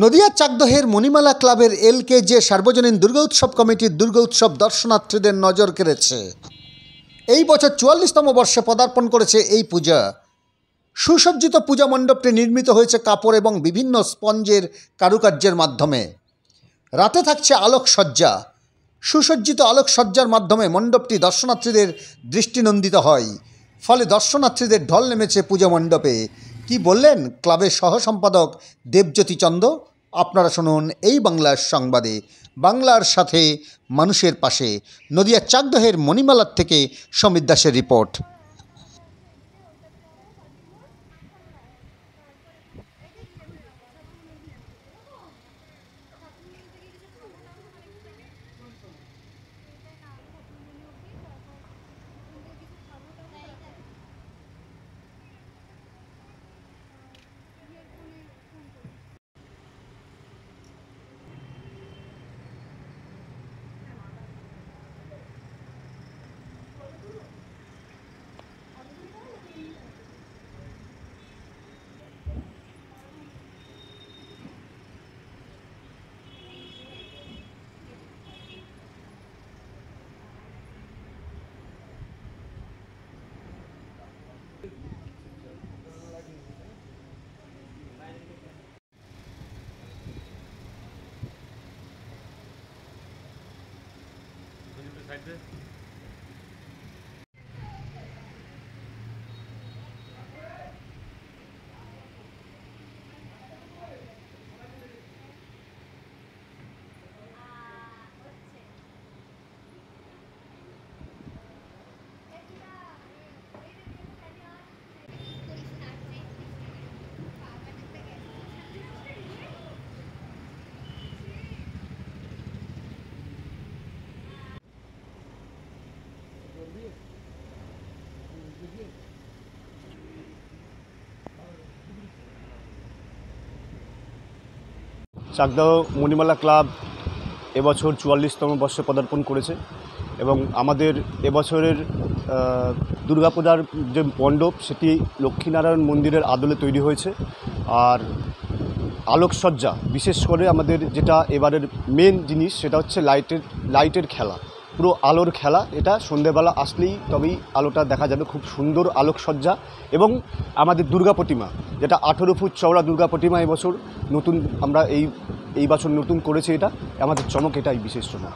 নদিয়ার চাকদহের মণিমালা ক্লাবের এলকেজে সার্বজনীন দুর্গা উৎসব কমিটির দুর্গা উৎসব দর্শনার্থীদের নজর কেড়েছে। এই বছর ৪৪তম বর্ষে পদার্পণ করেছে এই পূজা। সুসজ্জিত পূজা মণ্ডপটি নির্মিত হয়েছে কাপড় এবং বিভিন্ন স্পঞ্জের কারুকার্যের মাধ্যমে। রাতে থাকছে আলোকসজ্জা। সুসজ্জিত আলোকসজ্জার মাধ্যমে মণ্ডপটি দর্শনার্থীদের দৃষ্টিনন্দিত হয়। ফলে দর্শনার্থীদের ঢল নেমেছে পূজা মণ্ডপে। কি বললেন ক্লাবের সহ সম্পাদক দেবজ্যোতি চন্দ? আপনারা শুনুন এই বাংলার সংবাদে। বাংলার সাথে মানুষের পাশে। নদিয়ার চাকদহের মণিমালার থেকে সমীর দাসের রিপোর্ট। চাকদহ মণিমালা ক্লাব এবছর ৪৪তম বর্ষে পদার্পণ করেছে এবং আমাদের এবছরের দুর্গাপূজার যে মণ্ডপ সেটি লক্ষ্মীনারায়ণ মন্দিরের আদলে তৈরি হয়েছে। আর আলোকসজ্জা, বিশেষ করে আমাদের যেটা এবারের মেন জিনিস সেটা হচ্ছে লাইটের খেলা, পুরো আলোর খেলা। এটা সন্ধেবেলা আসলেই তবেই আলোটা দেখা যাবে। খুব সুন্দর আলোকসজ্জা এবং আমাদের দুর্গা প্রতিমা, যেটা 18 ফুট চওড়া দুর্গা প্রতিমা এবছর নতুন আমরা এই বছর নতুন করেছি। এটা আমাদের চমক, এটাই বিশেষ চমক।